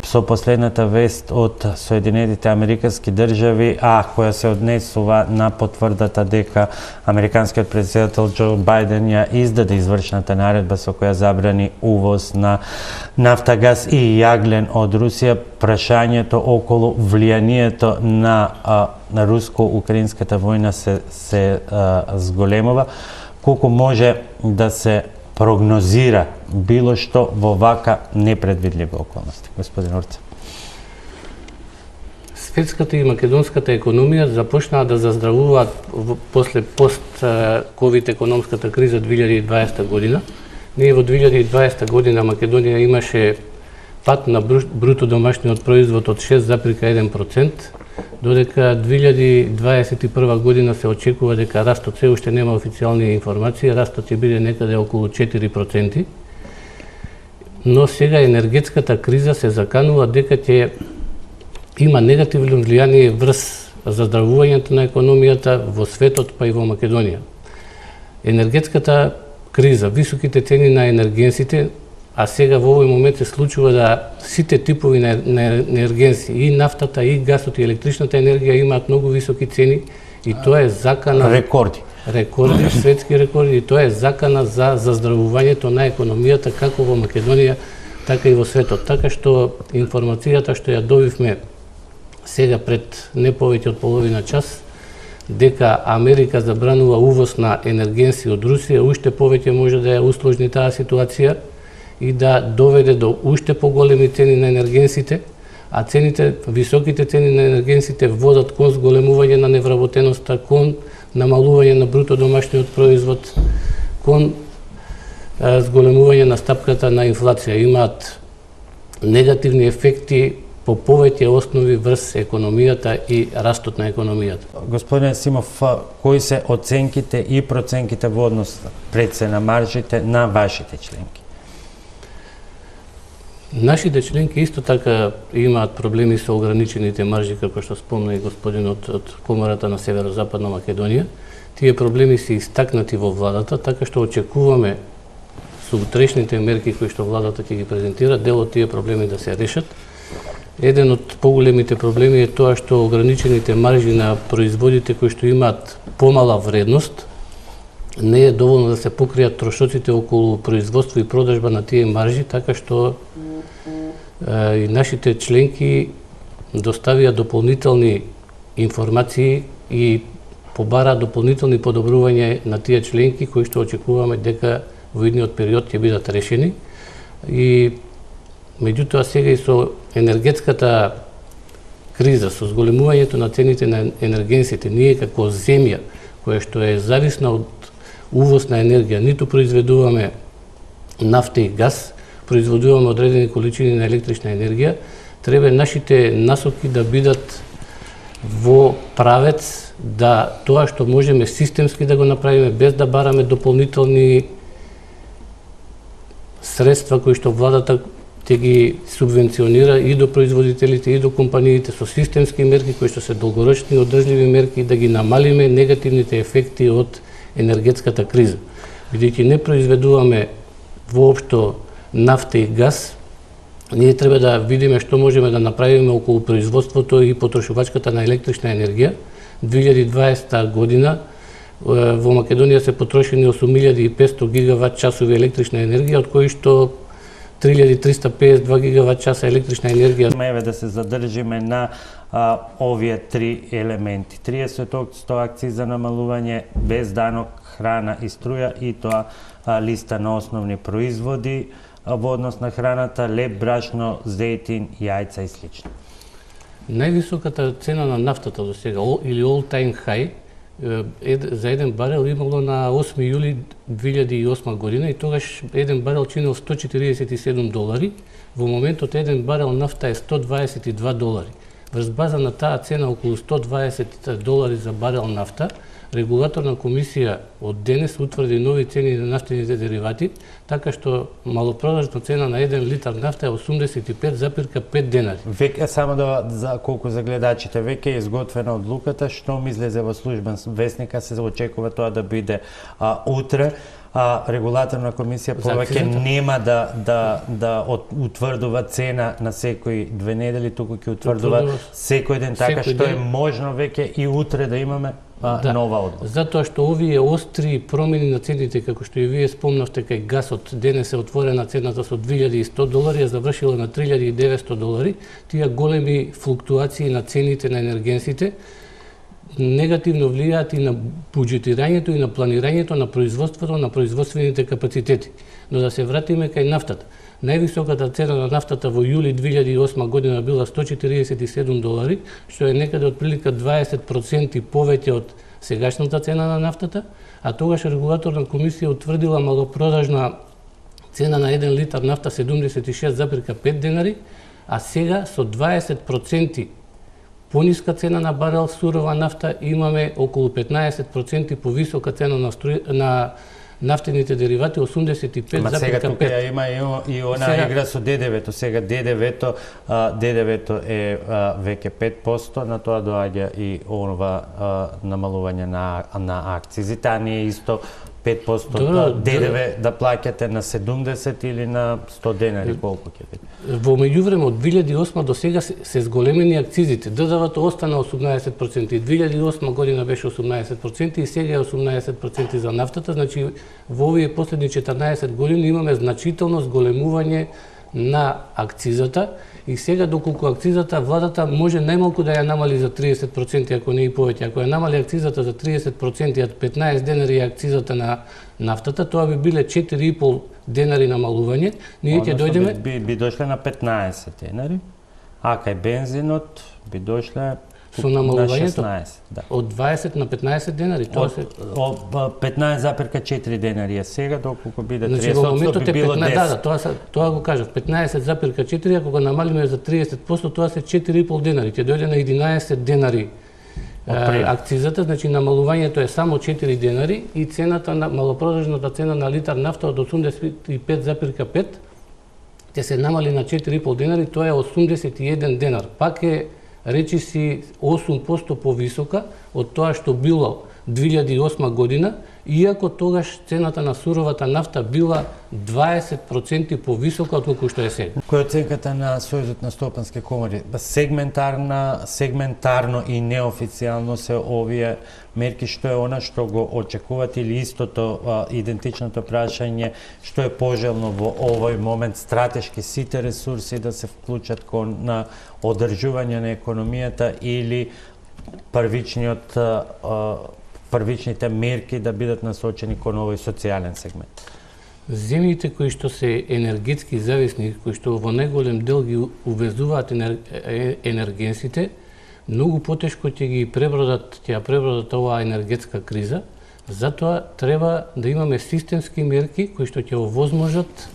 со последната вест од Соединетите Американски држави, која се однесува на потврдата дека американскиот претседател Џо Бајден ја издаде извршната наредба со која забрани увоз на нафта, газ и јаглен од Русија. Прашањето околу влијанието на руско-украинската војна се зголемува. Колку може да се прогнозира било што во вака непредвидливи околности, господин Орце? Светската и македонската економија започнаа да заздравуваат после пост-ковид економската криза 2020 година. Ние во 2020 година Македонија имаше пат на бруто домашниот производ од 6,1%, додека 2021 година се очекува дека растот, се уште нема официјални информации, растот ќе биде некаде околу 4%. Но сега енергетската криза се заканува дека ќе има негативно влијание врз заздравувањето на економијата во светот, па и во Македонија. Енергетската криза, високите цени на енергенсите, а сега во овој момент се случува да сите типови на енергенси, и нафтата, и гасот, и електричната енергија имаат многу високи цени, и тоа е закана... Рекорди, светски рекорди, и тоа е закана за заздравувањето на економијата, како во Македонија, така и во светот. Така што информацијата што ја добивме сега пред не повеќе од половина час, дека Америка забранува увоз на енергенси од Русија, уште повеќе може да ја усложни таа ситуација и да доведе до уште поголеми цени на енергенсите, а високите цени на енергенсите водат кон зголемување на невработеноста, кон намалување на бруто домашниот производ, кон зголемување на стапката на инфлација. Имаат негативни ефекти по повеќе основи врз економијата и растот на економијата. Господин Симов, кои се оценките и проценките во однос прецена маржите на вашите членки? Нашите членки исто така имаат проблеми со ограничените маржи, како што спомна и господинот од Комората на Северозападна Македонија. Тие проблеми се истакнати во владата, така што очекуваме со утрешните мерки кои што владата ќе ги презентира, дел од тие проблеми да се решат. Еден од поголемите проблеми е тоа што ограничените маржи на производите кои што имаат помала вредност, не е доволно да се покријат трошоците околу производство и продажба на тие маржи, така што и нашите членки доставија дополнителни информации и побара дополнителни подобрувања на тие членки кои што очекуваме дека во идниот период ќе бидат решени. И меѓутоа сега и со енергетската криза, со зголемувањето на цените на енергенсите, ние како земја која што е зависна од увоз на енергија, ниту произведуваме нафта и газ, произведуваме одредени количини на електрична енергија, треба нашите насоки да бидат во правец да тоа што можеме системски да го направиме без да бараме дополнителни средства кои што владата ќе ги субвенционира и до производителите и до компаниите со системски мерки кои што се долгорочни и одржливи мерки, да ги намалиме негативните ефекти од енергетската криза. Бидејќи не произведуваме воопшто нафта и газ, ние треба да видиме што можеме да направиме околу производството и потрошувачката на електрична енергија. 2020 година во Македонија се потрошени 8500 гигават часови електрична енергија, од кои што 3352 гигават часа електрична енергија. Еве да се задржиме на овие три елементи. 30% акциза намалување, без данок, храна и струја, и тоа листа на основни производи во однос на храната, леб, брашно, зејтин, јајца и слично. Највисоката цена на нафтата до сега, или all time high, за еден барел имало на 8 јули 2008 година, и тогаш еден барел чинил $147. Во моментот еден барел нафта е $122. Врз база на таа цена околу $120 за барел нафта, регулаторна комисија од денес утврди нови цени на нафтените деривати, така што малопродажна цена на 1 литар нафта е 85,5 денари. Веќе само за колку за гледачите, веќе е изготвена одлуката, што излезе во службен вестник, се очекува тоа да биде утре. регулаторна комисија повеќе нема да утврдува цена на секои 2 недели, туку ќе утврдува секој ден, така што е можно веќе и утре да имаме нова одлука. Затоа што овие остри промени на цените, како што и вие спомнавте, кај гасот денес е отворена цената со $2100, завршила на $3900, тие големи флуктуации на цените на енергенсите негативно влијаат и на буџетирањето и на планирањето на производството, на производствените капацитети. Но да се вратиме кај нафтата. Највисоката цена на нафтата во јули 2008 година била $147, што е некаде отприлика 20% повеќе од сегашната цена на нафтата, а тогаш регулаторна комисија утврдила малопродажна цена на 1 литар нафта $76,5, а сега со 20% пониска цена на барел сурова нафта имаме околу 15% повисока цена на нафтените деривати, 85,5. Ма сега тука има и она игра со ДДВ-то. Сега ДДВ-то е веќе 5%, на тоа доаѓа и ова намалување на акцизите, а не исто 5% ДДВ да плаќате на 70 или на 100 денари, колку ќе биде? Во меѓувреме од 2008 до сега се зголемени акцизите. ДДВ-то остана 18%, и 2008 година беше 18% и сега е 18% за нафтата, значи во овие последни 14 години имаме значително зголемување на акцизата и сега доколку акцизата владата може најмалку да ја намали за 30%, ако не и повеќе. Ако ја намали акцизата за 30% и 15 денари е акцизата на нафтата, тоа би биле 4,5 денари намалување. Ние ќе дојдеме би дошле на 15 денари, а кај бензинот би дошле со намалувањето да. Од 20 на 15 денари, тоа се 15,4 денари е сега, доколку биде 30%, значи, во моментот би било 10. Тоа го кажав, 15,4, ако го намалиме за 30%, тоа се 4,5 денари, ќе дојде на 11 денари акцизата, значи намалувањето е само 4 денари и цената на малопродажната цена на литар нафта од 85,5 ќе се намали на 4,5 денари, тоа е 81 денар. Пак е речиси 8% повисока од тоа што било 2008 година, иако тогаш цената на суровата нафта била 20% повисока од колку што е сега. Која е оценката на Сојузот на стопански комори? Сегментарно и неофицијално се овие мерки, што е она што го очекувате или истото идентичното прашање, што е пожелно во овој момент, стратешки сите ресурси да се вклучат кон одржување на економијата или првичните мерки да бидат насочени кон овој социјален сегмент? Земјите кои што се енергетски зависни, кои што во најголем дел ги увезуваат енергенсите, многу потешко ќе ја пребродат оваа енергетска криза. Затоа треба да имаме системски мерки кои што ќе овозможат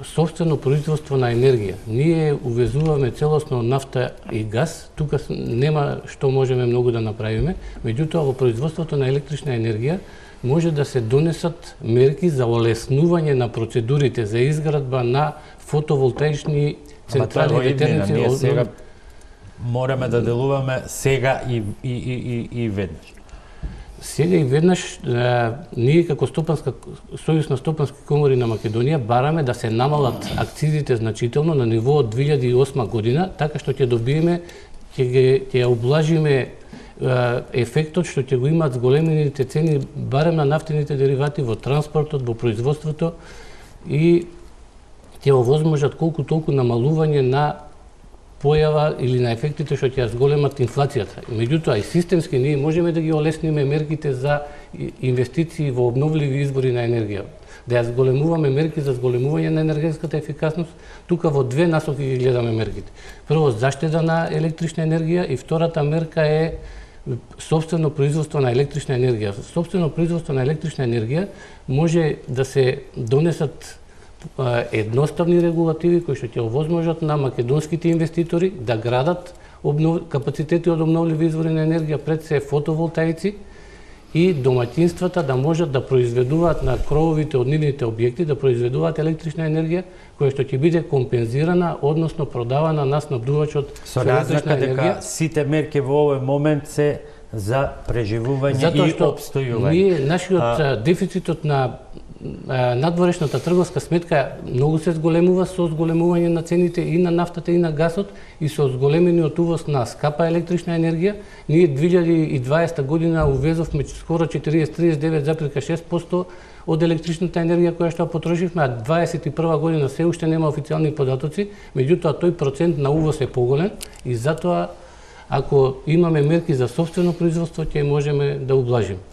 сопствено производство на енергија. Ние увезуваме целосно нафта и газ, тука нема што можеме многу да направиме, меѓутоа во производството на електрична енергија може да се донесат мерки за олеснување на процедурите за изградба на фотоволтаични централи, ветерници. Ние сега мораме да делуваме сега и веднаш. Сега и веднаш ние како Сојуз на стопански комори на Македонија бараме да се намалат акцизите значително на ниво од 2008 година, така што ќе добиеме, ќе ја облажиме ефектот што ќе го имаат зголемените цени барем на нафтените деривати во транспортот, во производството и ќе овозможат колку толку намалување на појава или на ефектите што ќе ја зголемат инфлацијата. Меѓутоа и системски ние можеме да ги олесниме мерките за инвестиции во обновливи извори на енергија. Да ја зголемуваме мерки за зголемување на енергетската ефикасност, тука во две насоки ги гледаме мерките. Прво, заштеда на електрична енергија и втората мерка е сопствено производство на електрична енергија. Сопствено производство на електрична енергија може да се донесат едноставни регулативи кои што ќе овозможат на македонските инвеститори да градат капацитети од обновливи извори на енергија, пред се фотоволтаици, и домаќинствата да можат да произведуваат на крововите од нивните објекти, да произведуваат електрична енергија која што ќе биде компензирана, односно продавана на снабдувачот со разлика дека сите мерки во овој момент се за преживување Затоа и што опстојување. ние нашиот дефицитот на надворешната трговска сметка многу се зголемува со зголемување на цените и на нафтата и на гасот и со зголемениот увоз на скапа електрична енергија. Ние 2020 година увезовме скоро 39,6% од електричната енергија која што потрошивме, а 2021 година се уште нема официјални податоци, меѓутоа тој процент на увоз е поголем и затоа ако имаме мерки за сопствено производство ќе можеме да ублажиме.